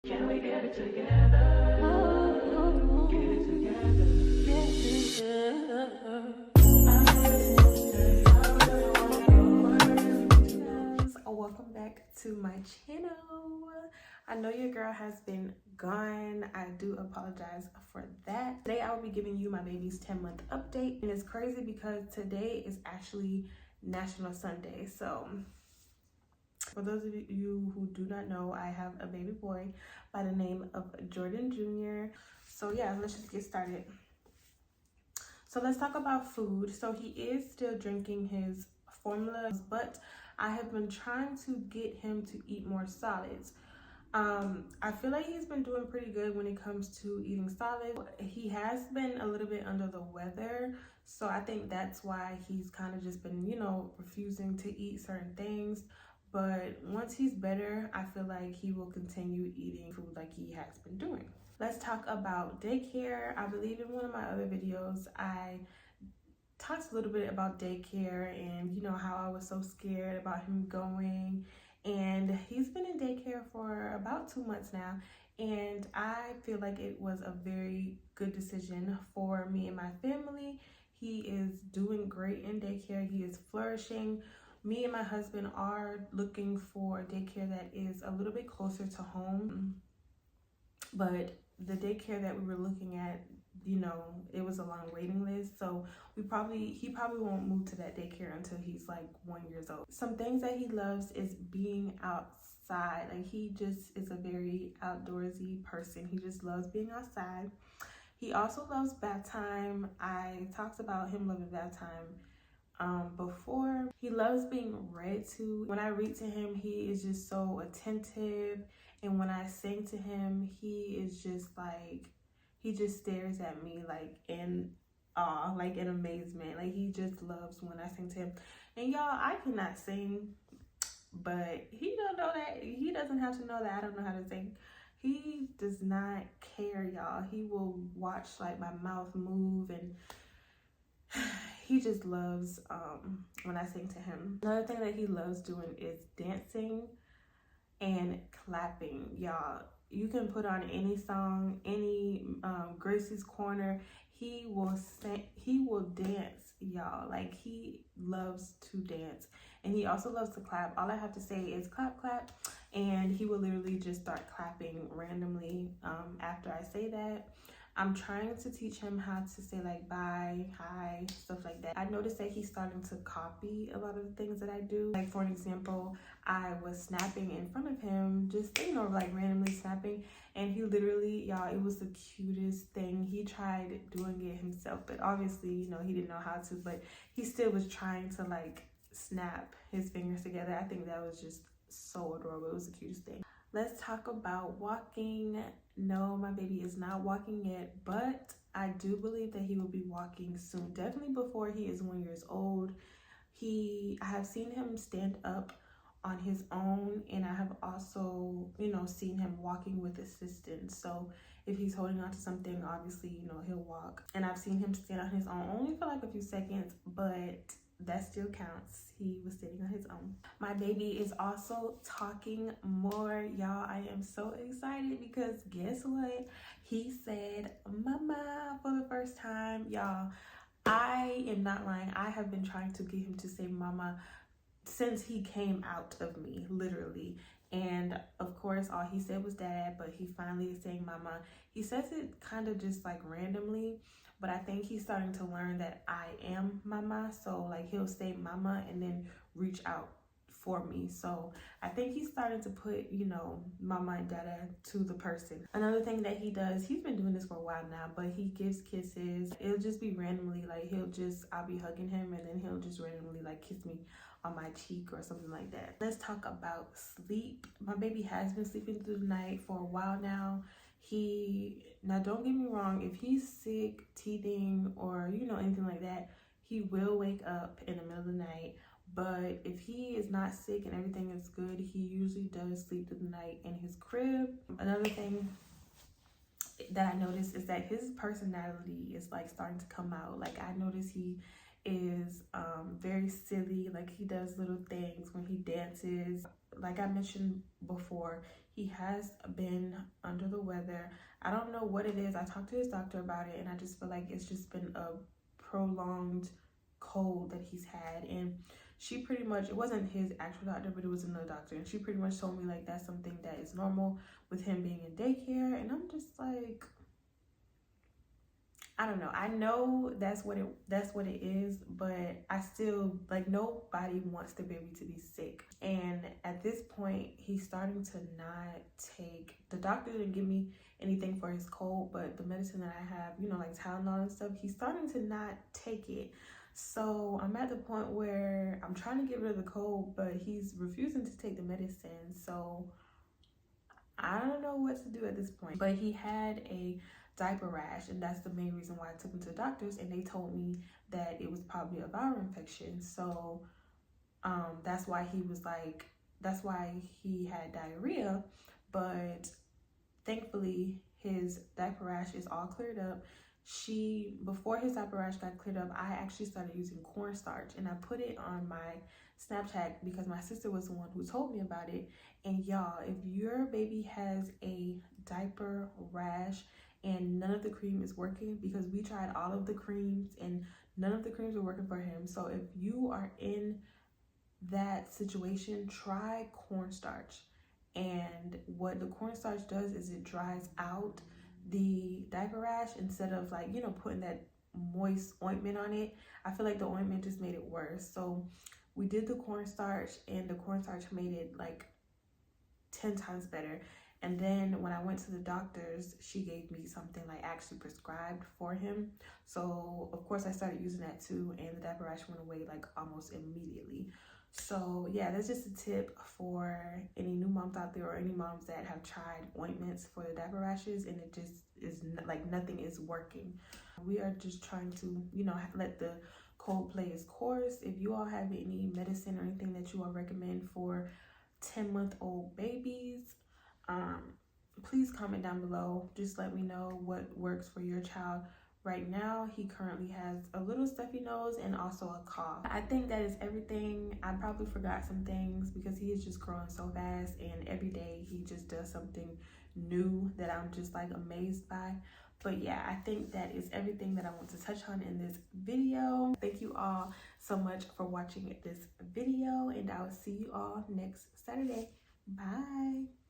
Can we get it together? Oh, get it together. Get it together. Welcome back to my channel. I know your girl has been gone. I do apologize for that. Today I will be giving you my baby's 10-month update, and it's crazy because today is actually National Sunday. So for those of you who do not know, I have a baby boy by the name of Jordan Jr. So yeah, let's just get started. So let's talk about food. So he is still drinking his formula, but I have been trying to get him to eat more solids. I feel like he's been doing pretty good when it comes to eating solids. He has been a little bit under the weather, so I think that's why he's kind of just been, refusing to eat certain things. But once he's better, I feel like he will continue eating food like he has been doing. Let's talk about daycare. I believe in one of my other videos, I talked a little bit about daycare and how I was so scared about him going. And he's been in daycare for about 2 months now, and I feel like it was a very good decision for me and my family. He is doing great in daycare. He is flourishing. Me and my husband are looking for daycare that is a little bit closer to home, but the daycare that we were looking at, it was a long waiting list, so he probably won't move to that daycare until he's like 1 year old. Some things that he loves is being outside. Like, he just is a very outdoorsy person. He just loves being outside. He also loves bath time. I talked about him loving bath time before. He loves being read to. When I read to him, he is just so attentive, and when I sing to him, he is just like, he just stares at me like in awe, like in amazement. Like, he just loves when I sing to him. And y'all, I cannot sing, but he don't know that. He doesn't have to know that I don't know how to sing. He does not care, y'all. He will watch like my mouth move, and he just loves when I sing to him. Another thing that he loves doing is dancing and clapping. Y'all, you can put on any song, any Gracie's Corner, he will sing, he will dance, y'all. Like, he loves to dance, and he also loves to clap. All I have to say is clap, clap, and he will literally just start clapping randomly after I say that. I'm trying to teach him how to say like bye, hi, stuff like that. I noticed that he's starting to copy a lot of the things that I do. Like, for an example, I was snapping in front of him, just, like randomly snapping. And he literally, y'all, it was the cutest thing. He tried doing it himself, but obviously, he didn't know how to, but he still was trying to like snap his fingers together. I think that was just so adorable. It was the cutest thing. Let's talk about walking. No, my baby is not walking yet, but I do believe that he will be walking soon. Definitely before he is 1 year old. I have seen him stand up on his own, and I have also, seen him walking with assistance. So if he's holding on to something, obviously, he'll walk. And I've seen him stand on his own only for like a few seconds, but that still counts. He was sitting on his own. My baby is also talking more, y'all. I am so excited because guess what? He said mama for the first time, y'all. I am not lying. I have been trying to get him to say mama since he came out of me, literally. And of course, all he said was dad, but he finally is saying mama. He says it kind of just like randomly, but I think he's starting to learn that I am mama. So like, he'll say mama and then reach out for me. So I think he's starting to put, mama and dada to the person. Another thing that he does, he's been doing this for a while now, but he gives kisses. It'll just be randomly, like I'll be hugging him, and then he'll just randomly like kiss me on my cheek or something like that. Let's talk about sleep. My baby has been sleeping through the night for a while now. Now don't get me wrong, if he's sick, teething, or anything like that, he will wake up in the middle of the night. But if he is not sick and everything is good, he usually does sleep through the night in his crib. Another thing that I noticed is that his personality is like starting to come out. Like, I notice he is very silly. Like, he does little things when he dances. Like I mentioned before, He has been under the weather. I don't know what it is. I talked to his doctor about it, and I just feel like it's just been a prolonged cold that he's had. And she pretty much, it wasn't his actual doctor, but it was another doctor, and she pretty much told me like that's something that is normal with him being in daycare. And I'm just like, I don't know. I know that's what it is, but I still, like, nobody wants the baby to be sick. And at this point, he's starting to not take, the doctor didn't give me anything for his cold, but the medicine that I have, you know, like Tylenol and stuff, he's starting to not take it. So I'm at the point where I'm trying to get rid of the cold, but he's refusing to take the medicine. So I don't know what to do at this point. But he had a diaper rash, and that's the main reason why I took him to the doctors, and they told me that it was probably a viral infection. So that's why he had diarrhea. But thankfully his diaper rash is all cleared up. Before his diaper rash got cleared up, I actually started using cornstarch, and I put it on my Snapchat because my sister was the one who told me about it. And y'all, if your baby has a diaper rash and none of the cream is working, because we tried all of the creams and none of the creams were working for him. So if you are in that situation, try cornstarch. And what the cornstarch does is it dries out the diaper rash instead of, like, you know, putting that moist ointment on it. I feel like the ointment just made it worse. So we did the cornstarch, and the cornstarch made it like 10 times better. And then when I went to the doctors, she gave me something like actually prescribed for him. So of course I started using that too, and the diaper rash went away like almost immediately. So yeah, that's just a tip for any new moms out there, or any moms that have tried ointments for the diaper rashes and it just is like nothing is working. We are just trying to, you know, let the cold play its course. If you all have any medicine or anything that you all recommend for 10-month-old babies, please comment down below. Just let me know what works for your child. Right now, he currently has a little stuffy nose and also a cough. I think that is everything. I probably forgot some things because he is just growing so fast, and every day he just does something new that I'm just like amazed by. But yeah, I think that is everything that I want to touch on in this video. Thank you all so much for watching this video, and I will see you all next Saturday. Bye.